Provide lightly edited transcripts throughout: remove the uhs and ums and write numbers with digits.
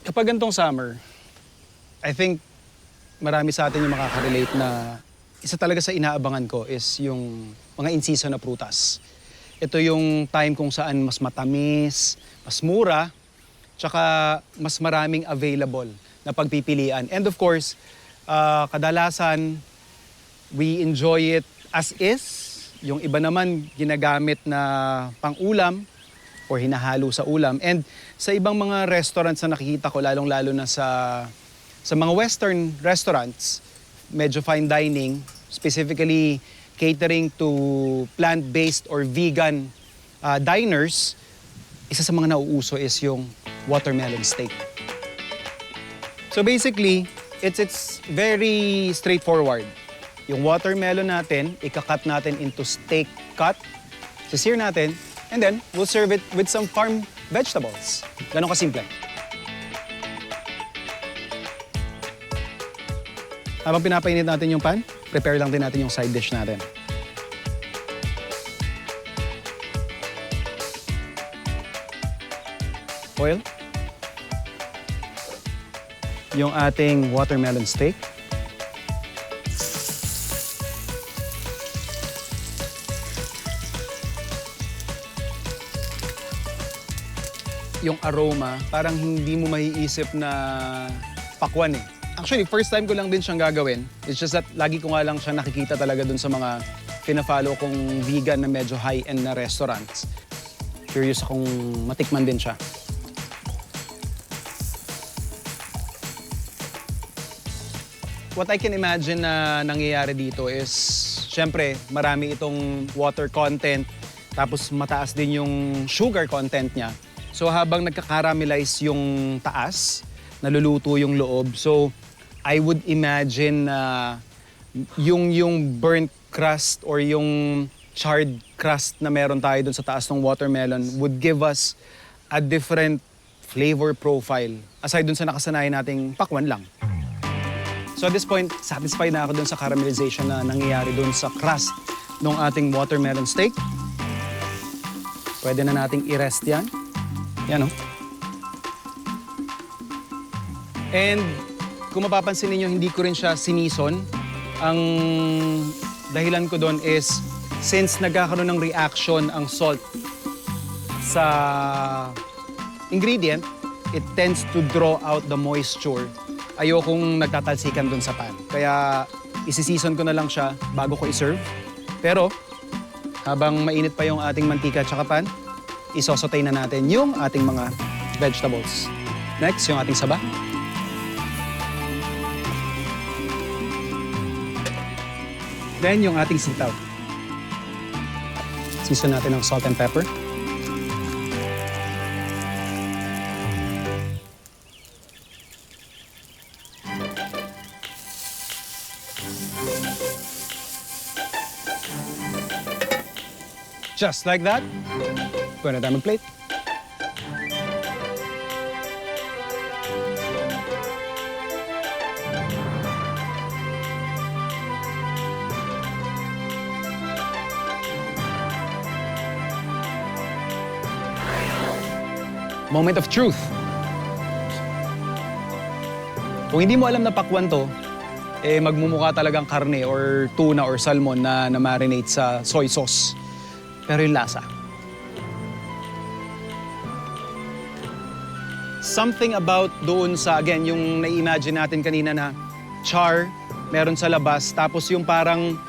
Kapag gantong summer, I think marami sa atin yung makaka-relate na isa talaga sa inaabangan ko is yung mga in-season na prutas. Ito yung time kung saan mas matamis, mas mura, tsaka mas maraming available na pagpipilian. And of course, kadalasan, we enjoy it as is. Yung iba naman ginagamit na pang-ulam or hinahalo sa ulam. And sa ibang mga restaurants na nakikita ko, lalong-lalo na sa mga Western restaurants, medyo fine dining, specifically catering to plant-based or vegan diners, isa sa mga nauuso is yung watermelon steak. So basically, it's very straightforward. Yung watermelon natin, ikakat natin into steak cut, sisir natin, and then we'll serve it with some farm vegetables. Ganon kasimple. Habang pinapainit natin yung pan, prepare lang din natin yung side dish natin. Oil. Yung ating watermelon steak. Yung aroma, parang hindi mo maiisip na pakwan eh. Actually, first time ko lang din siyang gagawin. It's just that lagi ko nga lang siya nakikita talaga dun sa mga pina-follow kong vegan na medyo high-end na restaurants. Curious akong matikman din siya. What I can imagine na nangyayari dito is, syempre, marami itong water content, tapos mataas din yung sugar content niya. So habang nagka-caramelize yung taas, naluluto yung loob. So I would imagine na yung burnt crust or yung charred crust na meron tayo dun sa taas ng watermelon would give us a different flavor profile aside dun sa nakasanayan nating pakwan lang. So at this point, satisfied na ako dun sa caramelization na nangyayari dun sa crust ng ating watermelon steak. Pwede na nating i-rest yan. Yan, oh. And kung mapapansin ninyo, hindi ko rin siya sinison. Ang dahilan ko doon is since nagkakaroon ng reaction ang salt sa ingredient, it tends to draw out the moisture. Ayokong nagtatalsikan doon sa pan. Kaya isi-season ko na lang siya bago ko i-serve. Pero habang mainit pa yung ating mantika at saka pan, isosotay na natin yung ating mga vegetables. Next, yung ating saba. Then, yung ating sitaw. Season natin ng salt and pepper. Just like that. Pwede na tayo mag-plate. Moment of truth. Kung hindi mo alam na pakwan to, magmumukha talagang karne or tuna or salmon na marinate sa soy sauce. Pero yung lasa. Something about doon sa, again, yung na-imagine natin kanina na char, meron sa labas, tapos yung parang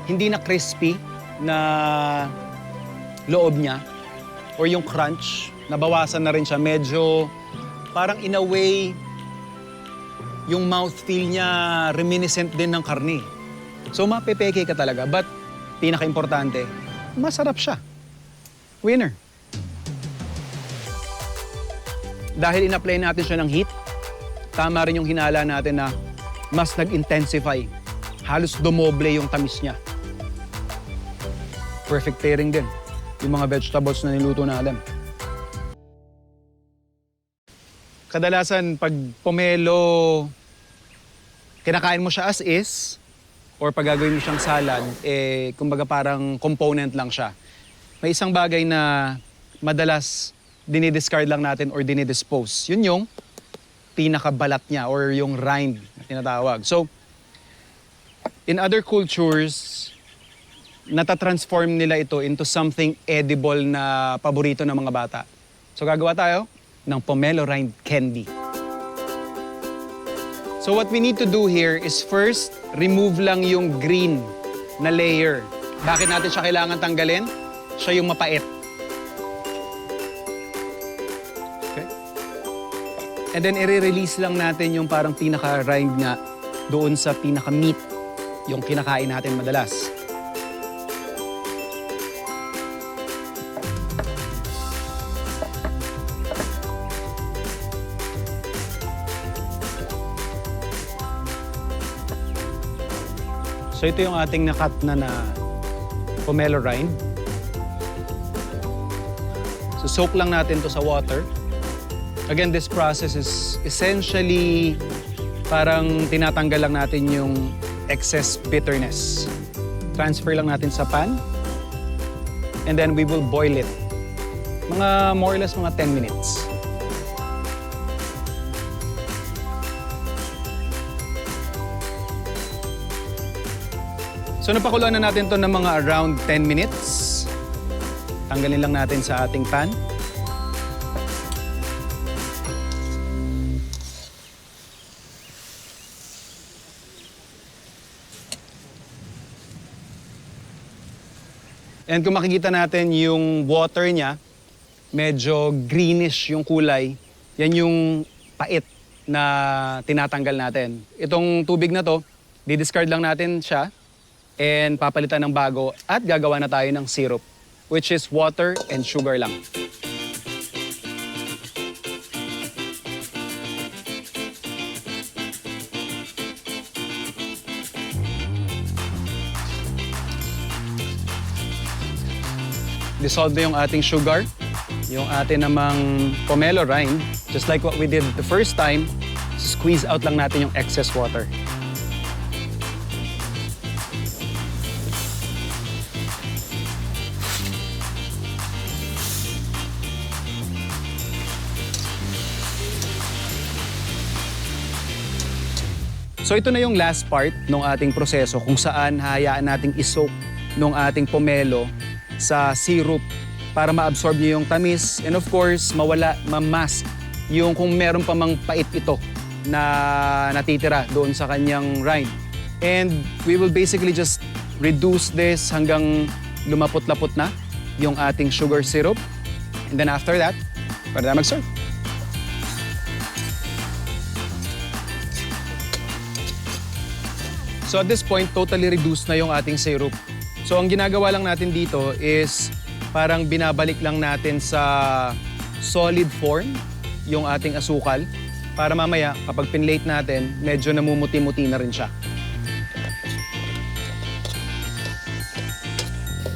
hindi na crispy na loob niya, or yung crunch, nabawasan na rin siya. Medyo parang in a way, yung mouthfeel niya reminiscent din ng karne. So mapepeke ka talaga, but pinaka-importante, masarap siya. Winner. Dahil in-apply natin siya ng heat, tama rin yung hinala natin na mas nag-intensify. Halos dumoble yung tamis niya. Perfect pairing din yung mga vegetables na niluto natin. Kadalasan, pag pomelo, kinakain mo siya as is, or pag gagawin mo siyang salad, kumbaga parang component lang siya. May isang bagay na madalas dinidiscard lang natin or dinidispose. Yun yung pinakabalat niya or yung rind na tinatawag. So, in other cultures, natatransform nila ito into something edible na paborito ng mga bata. So, gagawa tayo ng pomelo rind candy. So, what we need to do here is first, remove lang yung green na layer. Bakit natin siya kailangan tanggalin? Siya yung mapait. Okay? And then, i-release lang natin yung parang pinaka-rind nga doon sa pinaka-meat, yung kinakain natin madalas. So ito yung ating nakat na pomelo rind. So soak lang natin to sa water. Again, this process is essentially parang tinatanggal lang natin yung excess bitterness. Transfer lang natin sa pan. And then we will boil it. Mga more or less mga 10 minutes. So napakuluan na natin to ng mga around 10 minutes. Tanggalin lang natin sa ating pan. And kung makikita natin yung water niya, medyo greenish yung kulay. Yan yung pait na tinatanggal natin. Itong tubig na to, di-discard lang natin siya and papalitan ng bago at gagawa na tayo ng syrup, which is water and sugar lang. Dissolve na yung ating sugar, yung atin namang pomelo rind, just like what we did the first time, squeeze out lang natin yung excess water. So ito na yung last part ng ating proseso kung saan hahayaan nating isoak ng ating pomelo sa syrup para ma-absorb niyo yung tamis and of course mawala, ma-mask yung kung meron pa mang pait ito na natitira doon sa kanyang rind. And we will basically just reduce this hanggang lumapot-lapot na yung ating sugar syrup. And then after that, pwede na mag-serve. So at this point, totally reduced na yung ating syrup. So ang ginagawa lang natin dito is parang binabalik lang natin sa solid form yung ating asukal para mamaya kapag pinlate natin, medyo namumuti-muti na rin siya.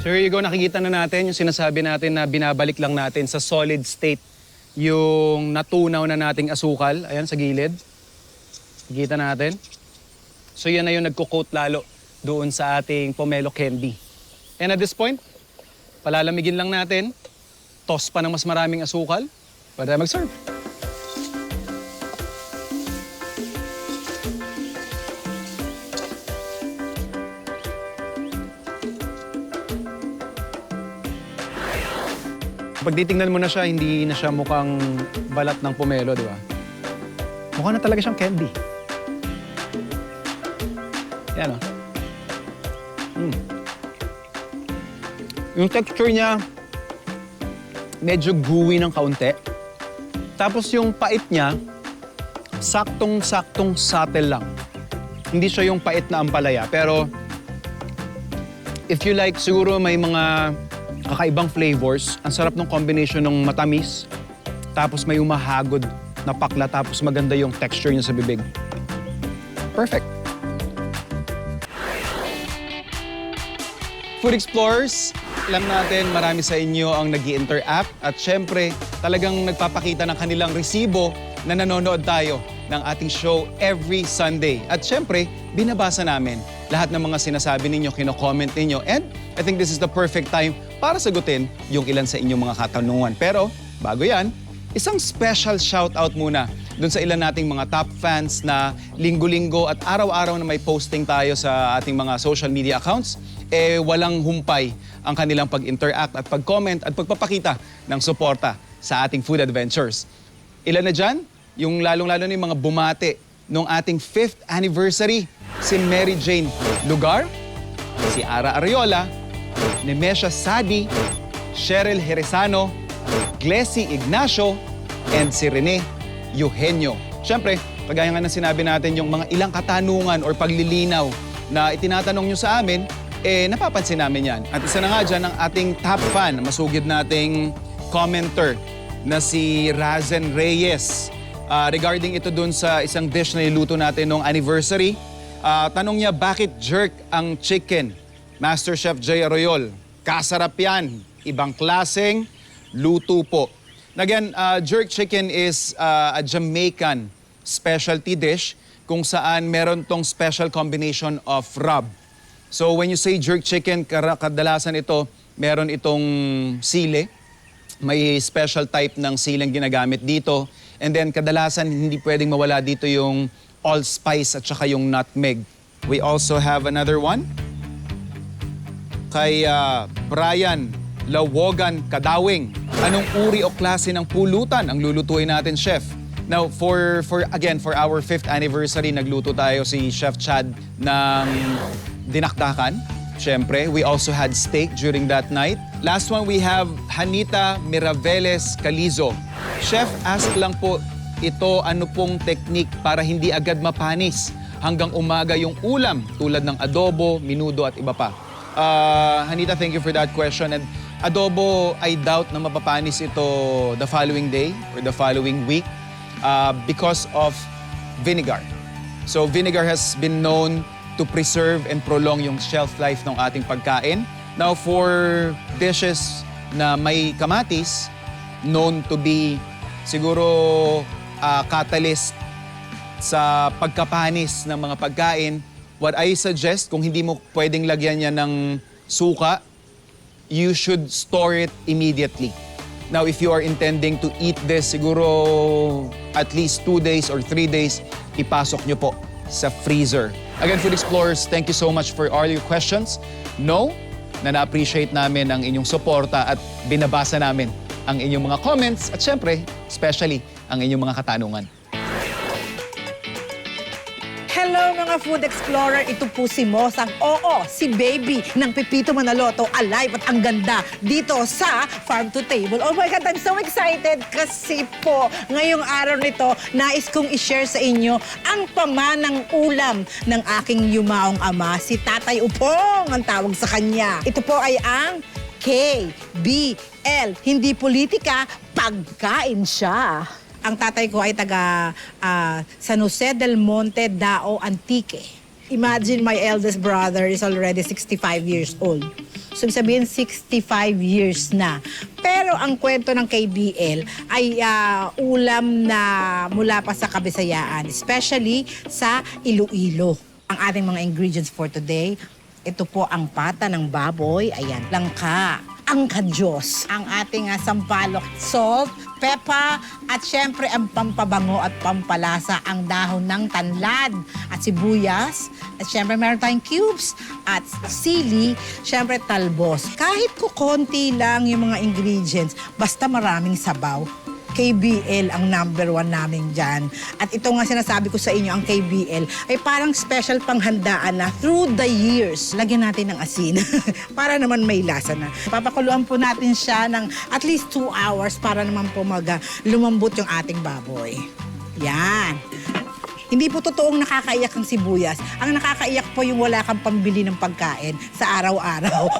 So here you go, nakikita na natin yung sinasabi natin na binabalik lang natin sa solid state yung natunaw na nating asukal. Ayan sa gilid. Nakikita natin. So yan na yung nagko-coat lalo doon sa ating pomelo candy. And at this point, palalamigin lang natin, toss pa ng mas maraming asukal, pwede na mag-serve. Pag titingnan mo na siya, hindi na siya mukhang balat ng pomelo, di ba? Mukha na talaga siyang candy. Yan o. Yung texture niya, medyo gooey ng kaunti. Tapos yung pait niya, saktong-saktong subtle lang. Hindi siya yung pait na ampalaya. Pero if you like, siguro may mga kakaibang flavors. Ang sarap ng combination ng matamis, tapos may umahagod na pakla, tapos maganda yung texture niya sa bibig. Perfect. Food Explorers, alam natin marami sa inyo ang nag-i-interact at syempre talagang nagpapakita ng kanilang resibo na nanonood tayo ng ating show every Sunday. At syempre, binabasa namin lahat ng mga sinasabi ninyo, kino-comment ninyo. And I think this is the perfect time para sagutin yung ilan sa inyong mga katanungan. Pero bago yan, isang special shoutout muna dun sa ilan nating mga top fans na linggo-linggo at araw-araw na may posting tayo sa ating mga social media accounts, walang humpay ang kanilang pag-interact at pag-comment at pagpapakita ng suporta sa ating food adventures. Ilan na dyan? Yung lalong-lalo na yung mga bumate nung ating 5th anniversary. Si Mary Jane Lugar, si Ara Arreola, Nemesha Sadi, Cheryl Jerezano, Glessy Ignacio, and si Rene Eugenio. Siyempre, kagaya nga ng sinabi natin, yung mga ilang katanungan or paglilinaw na itinatanong nyo sa amin, napapansin namin yan. At isa na nga dyan ang ating top fan, masugid nating commenter na si Razen Reyes. Regarding ito dun sa isang dish na niluto natin nung anniversary, tanong niya, bakit jerk ang chicken? Master Chef Jay Arroyol, kasarap yan. Ibang klaseng luto po. Again, jerk chicken is a Jamaican specialty dish kung saan meron tong special combination of rub. So when you say jerk chicken, kadalasan ito, meron itong sile. May special type ng siling ginagamit dito. And then kadalasan hindi pwedeng mawala dito yung allspice at saka yung nutmeg. We also have another one. Kay Brian Lawogan Kadawing. Anong uri o klase ng pulutan ang lulutuin natin, Chef? Now, for our 5th anniversary, nagluto tayo si Chef Chad ng dinakdakan. Siyempre, we also had steak during that night. Last one, we have Hanita Miraveles Calizo. Chef, ask lang po ito, ano pong technique para hindi agad mapanis hanggang umaga yung ulam tulad ng adobo, minudo at iba pa? Hanita, thank you for that question. And adobo, I doubt na mapapanis ito the following day or the following week because of vinegar. So vinegar has been known to preserve and prolong yung shelf life ng ating pagkain. Now for dishes na may kamatis, known to be siguro catalyst sa pagkapanis ng mga pagkain, what I suggest, kung hindi mo pwedeng lagyan niya ng suka, you should store it immediately. Now, if you are intending to eat this, siguro at least 2 days or 3 days, ipasok nyo po sa freezer. Again, Food Explorers, thank you so much for all your questions. Know na na-appreciate namin ang inyong suporta at binabasa namin ang inyong mga comments at syempre, especially ang inyong mga katanungan. Hello mga Food Explorer, ito po si Mosang, si Baby ng Pepito Manaloto, alive at ang ganda dito sa Farm to Table. Oh my God, I'm so excited kasi po ngayong araw nito, nais kong i-share sa inyo ang pamanang ulam ng aking yumaong ama, si Tatay Upong ang tawag sa kanya. Ito po ay ang KBL, hindi politika, pagkain siya. Ang tatay ko ay taga San Jose del Monte, Dao, Antique. Imagine my eldest brother is already 65 years old. So sabihin 65 years na. Pero ang kwento ng KBL ay ulam na mula pa sa Kabisayaan, especially sa Iloilo. Ang ating mga ingredients for today, ito po ang pata ng baboy, ayan, langka, ang kadyos, ang ating sampalok, salt, pepper, at syempre ang pampabango at pampalasa, ang dahon ng tanlad at sibuyas, at syempre meron tayong cubes at sili, syempre talbos. Kahit konti lang yung mga ingredients, basta maraming sabaw, KBL ang #1 namin dyan. At ito nga sinasabi ko sa inyo, ang KBL ay parang special panghandaan na through the years. Lagyan natin ng asin para naman may lasa na. Papakuluan po natin siya ng at least 2 hours para naman po lumambot yung ating baboy. Yan. Hindi po totoong nakakaiyak ang sibuyas. Ang nakakaiyak po yung wala kang pambili ng pagkain sa araw-araw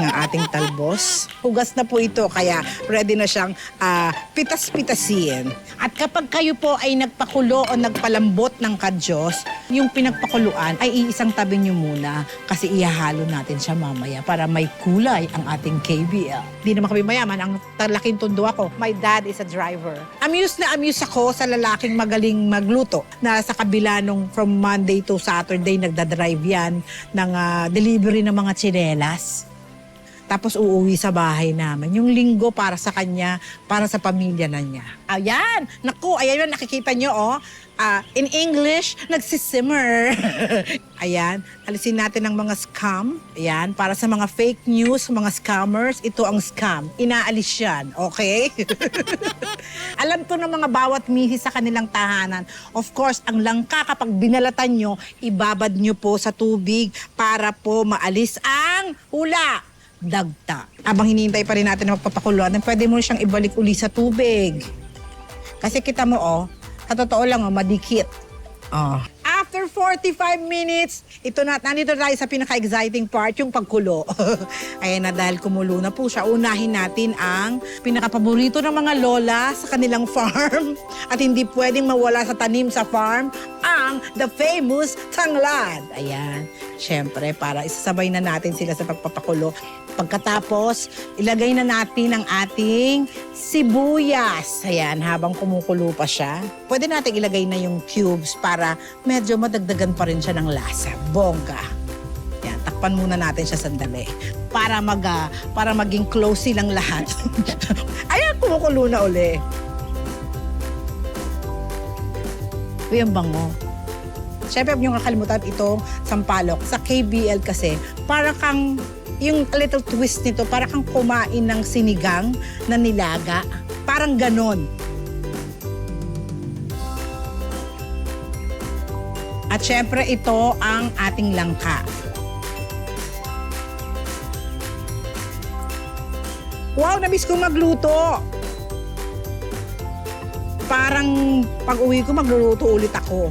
ng ating talbos. Hugas na po ito, kaya ready na siyang pitas-pitasin. At kapag kayo po ay nagpakulo o nagpalambot ng kadyos, yung pinagpakuluan ay iisang tabi nyo muna kasi ihahalo natin siya mamaya para may kulay ang ating KBL. Di naman kami mayaman, ang laking tundo ako. My dad is a driver. Amuse na amuse ako sa lalaking magaling magluto na sa kabila nung from Monday to Saturday nagdadrive yan ng delivery ng mga tsinelas. Tapos uuwi sa bahay namin. Yung linggo para sa kanya, para sa pamilya na niya. Ayan! Naku, ayan yun, nakikita nyo, oh. In English, nagsisimmer. Ayan, alisin natin ang mga scam. Ayan, para sa mga fake news, mga scammers, ito ang scam. Inaalis yan, okay? Alam ko ng mga bawat misis sa kanilang tahanan. Of course, ang langka kapag binalatan nyo, ibabad nyo po sa tubig para po maalis ang hula. Dagta. Abang hinihintay pa rin natin na magpapakuluan, pwede mo siyang ibalik uli sa tubig. Kasi kita mo, oh, sa totoo lang, oh, madikit. Oh. After 45 minutes, nandito tayo sa pinaka-exciting part, yung pagkulo. Ayan na, dahil kumulo na po siya, unahin natin ang pinaka-paborito ng mga lola sa kanilang farm. At hindi pwedeng mawala sa tanim sa farm, ang the famous tanglad. Ayan, syempre, para isasabay na natin sila sa pagpapakulo. Pagkatapos, ilagay na natin ang ating sibuyas. Ayan, habang kumukulo pa siya. Pwede natin ilagay na yung cubes para medyo madagdagan pa rin siya ng lasa. Bongga. Ayan, takpan muna natin siya sandali. Para maging close silang lahat. Ayan, kumukulo na uli. Uy, ang bango. Siyempre, huwag niyong kakalimutan itong sampalok. Sa KBL kasi, para kang yung little twist nito, para kang kumain ng sinigang na nilaga. Parang ganon. At syempre, ito ang ating langka. Wow, namiss kong magluto. Parang pag-uwi ko, magluluto ulit ako.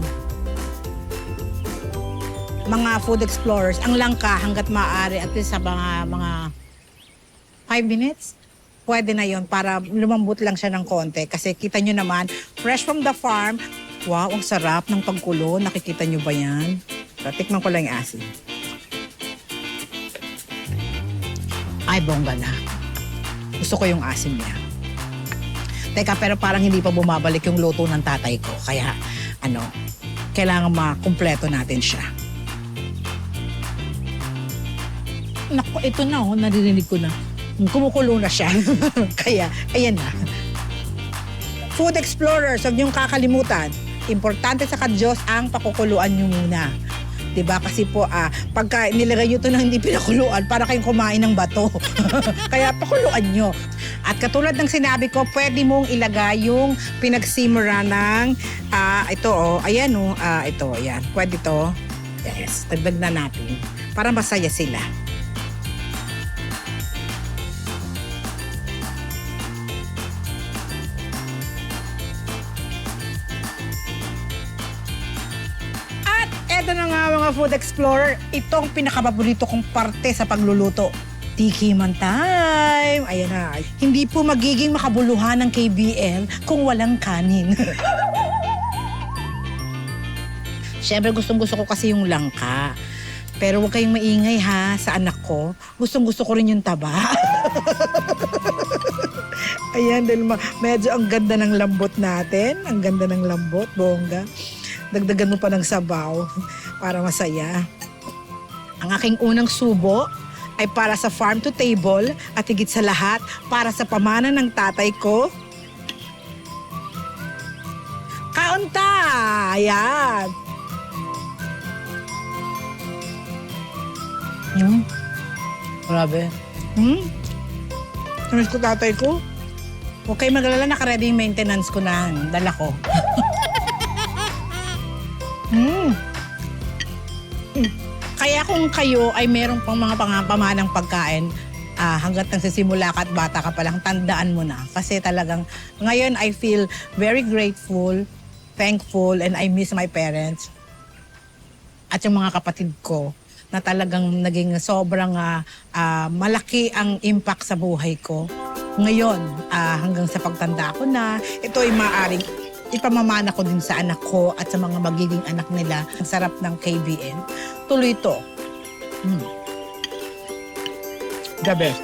Mga food explorers, ang langka hanggat maaari at least sa mga 5 minutes, pwede na yon para lumambot lang siya ng konti. Kasi kita nyo naman, fresh from the farm. Wow, ang sarap ng pagkulo. Nakikita nyo ba yan? Tikman ko lang yung asin. Ay, bongga na. Gusto ko yung asin niya. Teka, pero parang hindi pa bumabalik yung luto ng tatay ko. Kaya, kailangan makumpleto natin siya. Naku, ito na, oh, naririnig ko na. Kumukulo na siya. Kaya, ayan na. Food explorers, huwag niyong kakalimutan. Importante sa Diyos ang pakukuluan niyo muna. Diba? Kasi po, pagka nilagay niyo ito na hindi pinakuluan, para kayong kumain ng bato. Kaya pakuluan niyo. At katulad ng sinabi ko, pwede mong ilagay yung pinagsimura ng, ayan, ito, ayan. Pwede to. Yes, dagdag na natin. Para masaya sila. Ito na nga mga food explorer, itong pinakapaborito kong parte sa pagluluto. Tikiman time! Ayan na. Hindi po magiging makabuluhan ng KBL kung walang kanin. Siyempre gustong-gusto ko kasi yung langka. Pero huwag kayong maingay ha sa anak ko. Gustong-gusto ko rin yung taba. Ayan, dahil medyo ang ganda ng lambot natin. Ang ganda ng lambot, bongga. Dagdagan mo pa ng sabaw para masaya. Ang aking unang subo ay para sa farm to table at higit sa lahat para sa pamana ng tatay ko. Kaunta! Ayan. Grabe. Namiss ko tatay ko. Huwag kayo magalala, naka-ready yung maintenance ko na. Dala ko. Kaya kung kayo ay meron pang mga pamanang pagkain, hanggat nagsisimula ka at bata ka pa lang, tandaan mo na. Kasi talagang ngayon I feel very grateful, thankful, and I miss my parents. At yung mga kapatid ko na talagang naging sobrang malaki ang impact sa buhay ko. Ngayon, hanggang sa pagtanda ko na, ito ay maaaring ipamamana ko din sa anak ko at sa mga magiging anak nila. Ang sarap ng KBN. Tuloy ito. The best.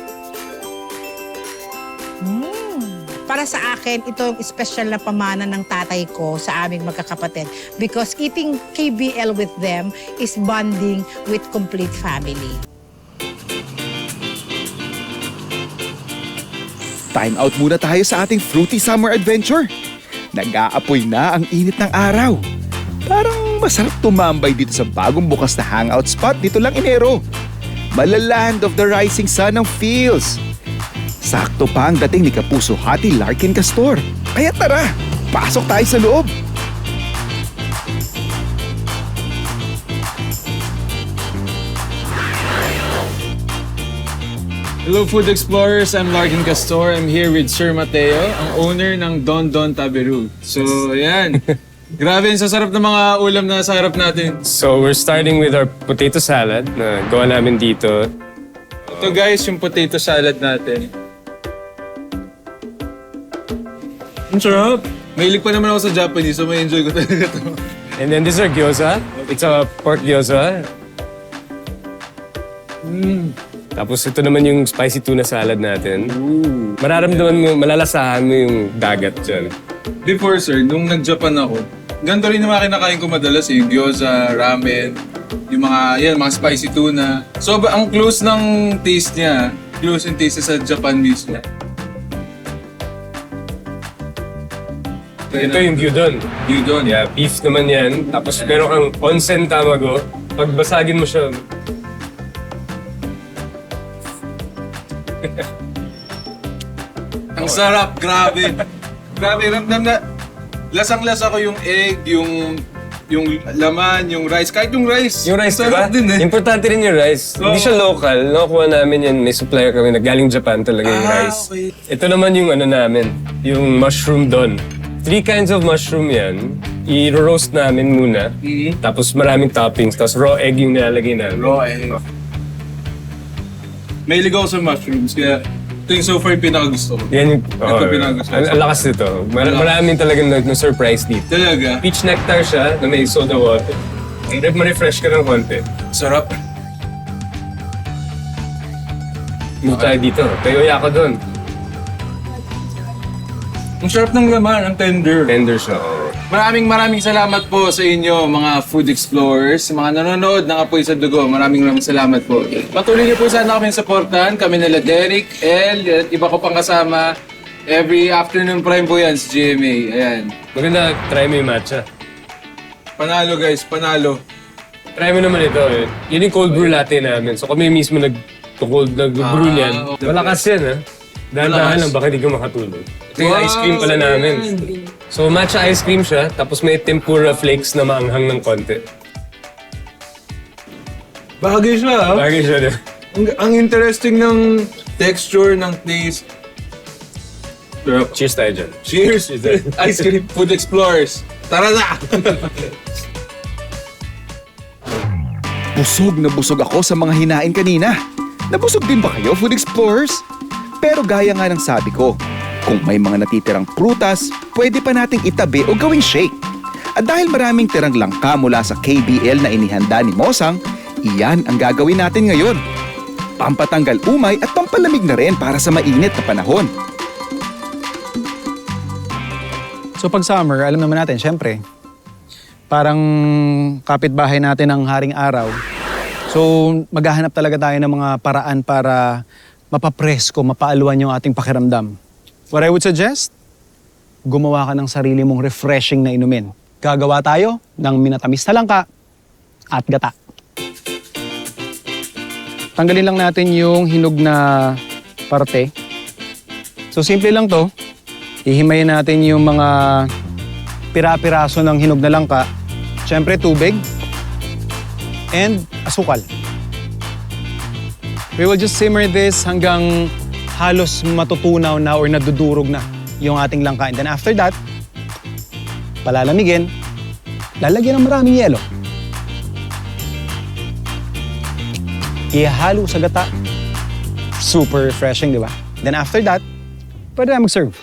Para sa akin, ito ang special na pamana ng tatay ko sa aming magkakapatid. Because eating KBL with them is bonding with complete family. Time out muna tayo sa ating fruity summer adventure. Nag-aapoy na ang init ng araw. Parang masarap tumambay dito sa bagong bukas na hangout spot dito lang Enero. Malaland of the rising sun ang feels. Sakto pa ang dating ni Kapuso Hati Larkin Castor. Kaya tara, pasok tayo sa loob. Hello Food Explorers, I'm Larkin Castor. I'm here with Sir Mateo, ang owner ng Don Don Taberu. So, ayan. Grabe, ang sasarap ng mga ulam na sa harap natin. So we're starting with our potato salad na gawa namin dito. Ito guys, yung potato salad natin. Ang sarap! Mahilig pa naman ako sa Japanese, so may enjoy ko talaga ito. And then this is our gyoza. It's a pork gyoza. Tapos ito naman yung spicy tuna salad natin. Mararamdaman mo, malalasahan mo yung dagat dyan. Before sir, nung nag-Japan ako, ganito rin yung mga kinakain ko madalas eh. Gyoza, ramen, yung mga spicy tuna. So ang close ng taste niya, close yung taste sa Japan mismo. Ito yung gyudon. Gyudon. Yeah, beef naman yan. Tapos meron kang onsen tamago. Pag basagin mo siya, Ang sarap, grabe. Grabe, ramdam na. Lasang-lasa ko yung egg, yung laman, yung rice. Kahit yung rice. yung rice, sarap diba? din eh. Importante rin yung rice. Hindi siya local. Nakukuha namin yan. May supplier kami na galing Japan talaga yung rice. Okay. Ito naman yung ano namin, yung mushroom don. 3 kinds of mushroom yan. I-roast namin muna. Tapos maraming toppings. Tapos raw egg yung nilalagay namin. Raw egg. Mahilig ako sa mushrooms, kaya ito yung so far yung pinakagusto ko. Yan yung... Ito pinakagusto ko. Ang lakas nito. Maraming talagang na-surprise dito. Talaga? Peach nectar siya na may soda water. Ma-refresh ka ng konti. Sarap. Move tayo dito. Tayo ka doon. Ang sarap ng laman, ang tender. Tender siya. Oh. Maraming salamat po sa inyo mga food explorers, mga nanonood ng Apoy sa Dugo. Maraming salamat po. Patuloy niyo po sana kami supportan. Kami nila Derek, El, at iba ko pang kasama. Every afternoon prime po yan sa GMA. Ayan. Maganda, try mo yung matcha. Panalo guys, panalo. Try mo naman ito eh. Yun yung cold brew latte namin. So kami mismo nag-brew niyan. okay. Malakas yan ha. Dahan-dahan lang, baka di ka makatulog. Ito yung ice cream pala namin. So matcha ice cream siya, tapos may tempura flakes na maanghang ng konti. Bagay siya ha? Bagay siya din. Ang interesting ng texture, ng taste. Sarap. Cheers tayo dyan. Cheers! Ice cream food explorers. Tara na! Busog na busog ako sa mga hinain kanina. Nabusog din ba kayo, food explorers? Pero gaya nga ng sabi ko, kung may mga natitirang prutas, pwede pa nating itabi o gawing shake. At dahil maraming tirang langka mula sa KBL na inihanda ni Mosang, iyan ang gagawin natin ngayon. Pampatanggal umay at pampalamig na rin para sa mainit na panahon. So pag summer, alam naman natin, syempre, parang kapitbahay natin ang haring araw. So maghahanap talaga tayo ng mga paraan para mapapresko, mapaaluan yung ating pakiramdam. What I would suggest, gumawa ka ng sarili mong refreshing na inumin. Gagawa tayo ng minatamis na langka at gata. Tanggalin lang natin yung hinog na parte. So simple lang to. Ihimayin natin yung mga pira-piraso ng hinog na langka. Siyempre tubig and asukal. We will just simmer this hanggang halos matutunaw na or nadudurog na yung ating langka. And then after that, palalamigin, lalagyan ng maraming yelo. Ihalo sa gata. Super refreshing, di ba? Then after that, pwede na mag-serve.